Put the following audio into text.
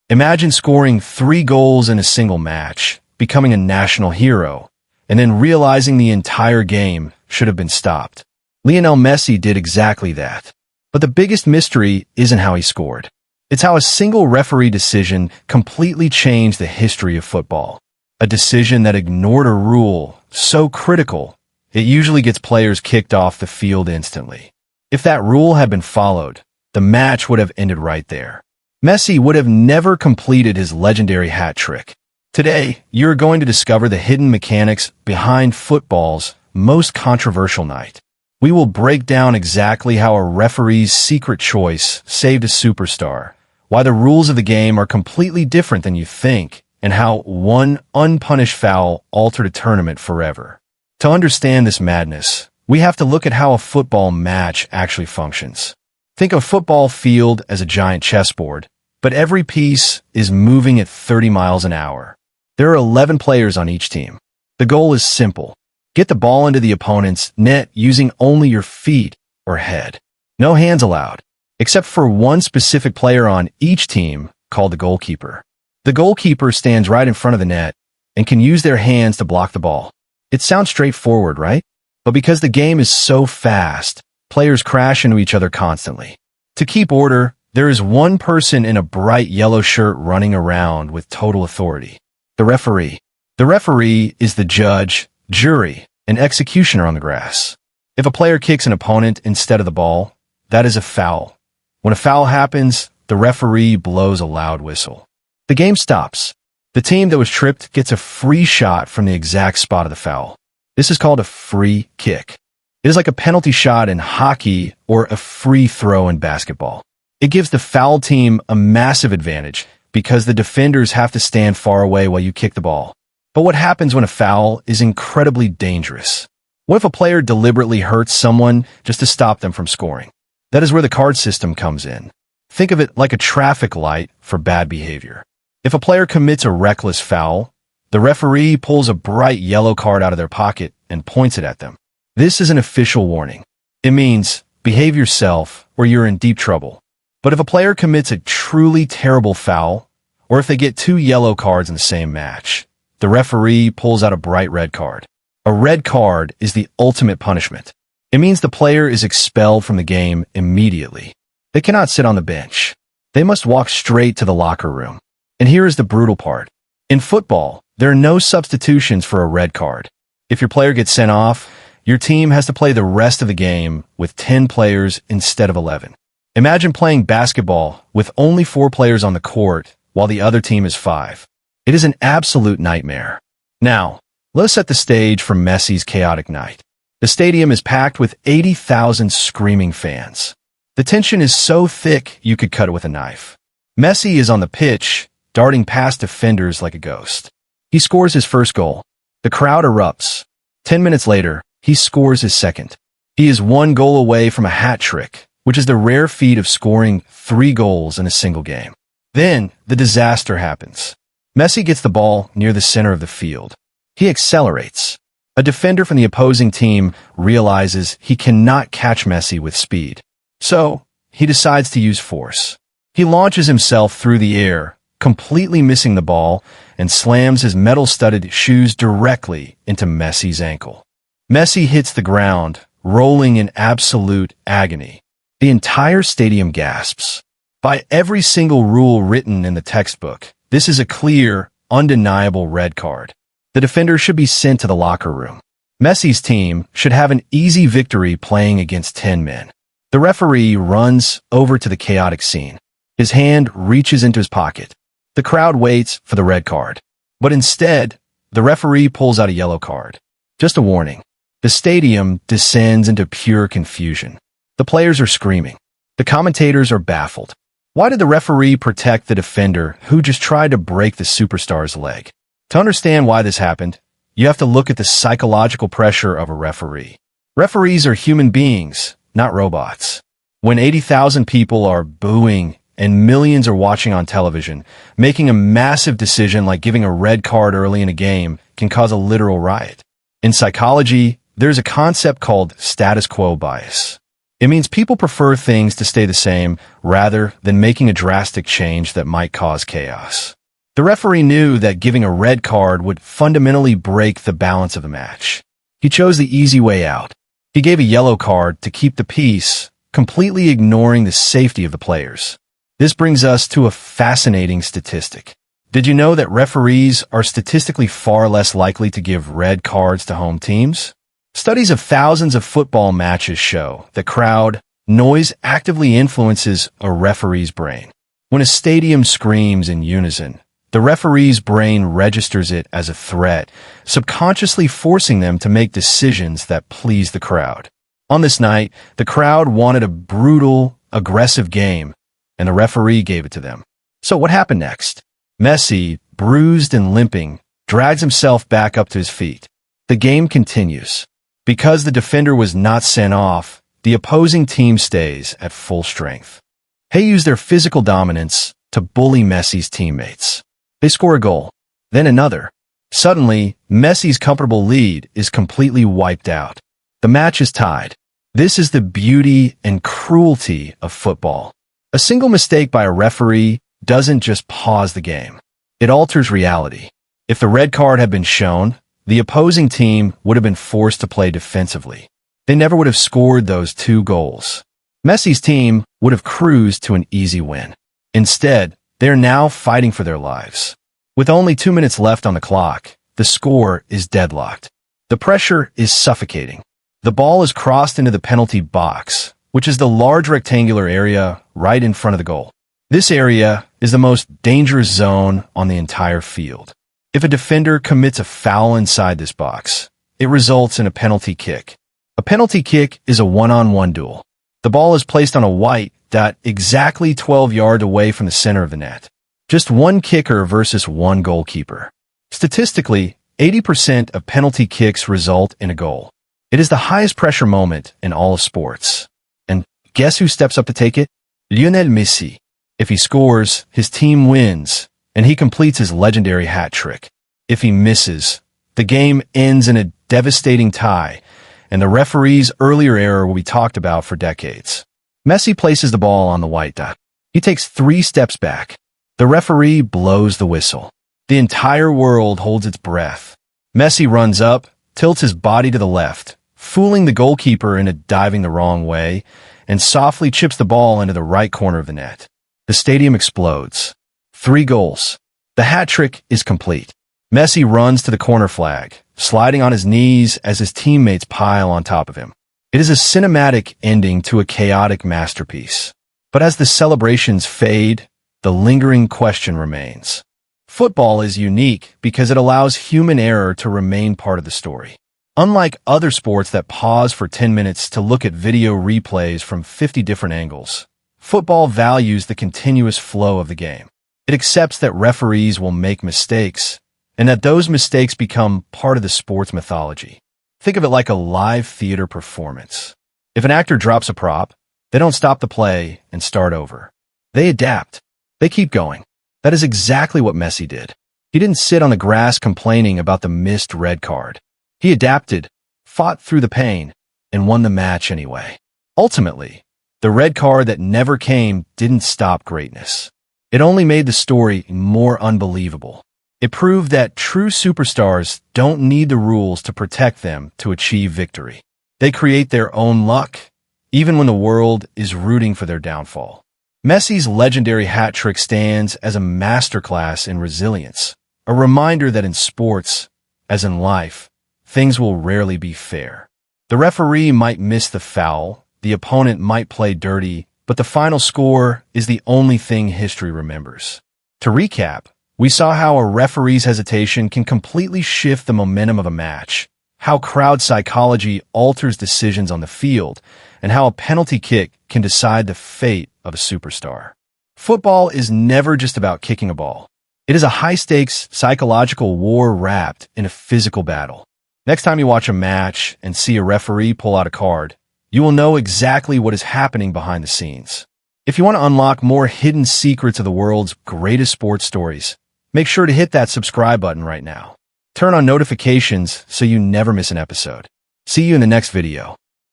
Imagine scoring 3 goals in a single match, becoming a national hero, and then realizing the entire game should have been stopped. Lionel Messi did exactly that. But the biggest mystery isn't how he scored. It's how a single referee decision completely changed the history of football. A decision that ignored a rule so critical, it usually gets players kicked off the field instantly. If that rule had been followed, the match would have ended right there. Messi would have never completed his legendary hat trick. Today, you're going to discover the hidden mechanics behind football's most controversial night. We will break down exactly how a referee's secret choice saved a superstar, why the rules of the game are completely different than you think, and how one unpunished foul altered a tournament forever. To understand this madness, we have to look at how a football match actually functions. Think of a football field as a giant chessboard, but every piece is moving at 30 miles an hour. There are 11 players on each team. The goal is simple. Get the ball into the opponent's net using only your feet or head. No hands allowed, except for one specific player on each team called the goalkeeper. The goalkeeper stands right in front of the net and can use their hands to block the ball. It sounds straightforward, right? But because the game is so fast, players crash into each other constantly. To keep order, there is one person in a bright yellow shirt running around with total authority. The referee. The referee is the judge, jury, and executioner on the grass. If a player kicks an opponent instead of the ball, that is a foul. When a foul happens, the referee blows a loud whistle. The game stops. The team that was tripped gets a free shot from the exact spot of the foul. This is called a free kick. It is like a penalty shot in hockey or a free throw in basketball. It gives the foul team a massive advantage because the defenders have to stand far away while you kick the ball. But what happens when a foul is incredibly dangerous? What if a player deliberately hurts someone just to stop them from scoring? That is where the card system comes in. Think of it like a traffic light for bad behavior. If a player commits a reckless foul, the referee pulls a bright yellow card out of their pocket and points it at them. This is an official warning. It means, behave yourself or you're in deep trouble. But if a player commits a truly terrible foul, or if they get 2 yellow cards in the same match, the referee pulls out a bright red card. A red card is the ultimate punishment. It means the player is expelled from the game immediately. They cannot sit on the bench. They must walk straight to the locker room. And here is the brutal part. In football, there are no substitutions for a red card. If your player gets sent off, your team has to play the rest of the game with 10 players instead of 11. Imagine playing basketball with only 4 players on the court while the other team is 5. It is an absolute nightmare. Now, let us set the stage for Messi's chaotic night. The stadium is packed with 80,000 screaming fans. The tension is so thick you could cut it with a knife. Messi is on the pitch, darting past defenders like a ghost. He scores his first goal. The crowd erupts. 10 minutes later, he scores his second. He is 1 goal away from a hat trick, which is the rare feat of scoring 3 goals in a single game. Then, the disaster happens. Messi gets the ball near the center of the field. He accelerates. A defender from the opposing team realizes he cannot catch Messi with speed. So, he decides to use force. He launches himself through the air, completely missing the ball, and slams his metal-studded shoes directly into Messi's ankle. Messi hits the ground, rolling in absolute agony. The entire stadium gasps. By every single rule written in the textbook, this is a clear, undeniable red card. The defender should be sent to the locker room. Messi's team should have an easy victory playing against 10 men. The referee runs over to the chaotic scene. His hand reaches into his pocket. The crowd waits for the red card. But instead, the referee pulls out a yellow card. Just a warning. The stadium descends into pure confusion. The players are screaming. The commentators are baffled. Why did the referee protect the defender who just tried to break the superstar's leg? To understand why this happened, you have to look at the psychological pressure of a referee. Referees are human beings, not robots. When 80,000 people are booing and millions are watching on television, making a massive decision like giving a red card early in a game can cause a literal riot. In psychology, there's a concept called status quo bias. It means people prefer things to stay the same rather than making a drastic change that might cause chaos. The referee knew that giving a red card would fundamentally break the balance of the match. He chose the easy way out. He gave a yellow card to keep the peace, completely ignoring the safety of the players. This brings us to a fascinating statistic. Did you know that referees are statistically far less likely to give red cards to home teams? Studies of thousands of football matches show that crowd noise actively influences a referee's brain. When a stadium screams in unison, the referee's brain registers it as a threat, subconsciously forcing them to make decisions that please the crowd. On this night, the crowd wanted a brutal, aggressive game, and the referee gave it to them. So what happened next? Messi, bruised and limping, drags himself back up to his feet. The game continues. Because the defender was not sent off, the opposing team stays at full strength. They use their physical dominance to bully Messi's teammates. They score a goal, then another. Suddenly, Messi's comfortable lead is completely wiped out. The match is tied. This is the beauty and cruelty of football. A single mistake by a referee doesn't just pause the game. It alters reality. If the red card had been shown, the opposing team would have been forced to play defensively. They never would have scored those 2 goals. Messi's team would have cruised to an easy win. Instead, they're now fighting for their lives. With only 2 minutes left on the clock, the score is deadlocked. The pressure is suffocating. The ball is crossed into the penalty box, which is the large rectangular area right in front of the goal. This area is the most dangerous zone on the entire field. If a defender commits a foul inside this box, it results in a penalty kick. A penalty kick is a one-on-one duel. The ball is placed on a white dot exactly 12 yards away from the center of the net. Just one kicker versus one goalkeeper. Statistically, 80% of penalty kicks result in a goal. It is the highest pressure moment in all of sports. And guess who steps up to take it? Lionel Messi. If he scores, his team wins, and he completes his legendary hat trick. If he misses, the game ends in a devastating tie, and the referee's earlier error will be talked about for decades. Messi places the ball on the white dot. He takes 3 steps back. The referee blows the whistle. The entire world holds its breath. Messi runs up, tilts his body to the left, fooling the goalkeeper into diving the wrong way, and softly chips the ball into the right corner of the net. The stadium explodes. 3 goals. The hat trick is complete. Messi runs to the corner flag, sliding on his knees as his teammates pile on top of him. It is a cinematic ending to a chaotic masterpiece. But as the celebrations fade, the lingering question remains. Football is unique because it allows human error to remain part of the story. Unlike other sports that pause for 10 minutes to look at video replays from 50 different angles, football values the continuous flow of the game. It accepts that referees will make mistakes, and that those mistakes become part of the sport's mythology. Think of it like a live theater performance. If an actor drops a prop, they don't stop the play and start over. They adapt. They keep going. That is exactly what Messi did. He didn't sit on the grass complaining about the missed red card. He adapted, fought through the pain, and won the match anyway. Ultimately, the red card that never came didn't stop greatness. It only made the story more unbelievable. It proved that true superstars don't need the rules to protect them to achieve victory. They create their own luck, even when the world is rooting for their downfall. Messi's legendary hat trick stands as a masterclass in resilience, a reminder that in sports, as in life, things will rarely be fair. The referee might miss the foul, the opponent might play dirty, but the final score is the only thing history remembers. To recap, we saw how a referee's hesitation can completely shift the momentum of a match, how crowd psychology alters decisions on the field, and how a penalty kick can decide the fate of a superstar. Football is never just about kicking a ball. It is a high-stakes psychological war wrapped in a physical battle. Next time you watch a match and see a referee pull out a card, you will know exactly what is happening behind the scenes. If you want to unlock more hidden secrets of the world's greatest sports stories, make sure to hit that subscribe button right now. Turn on notifications so you never miss an episode. See you in the next video.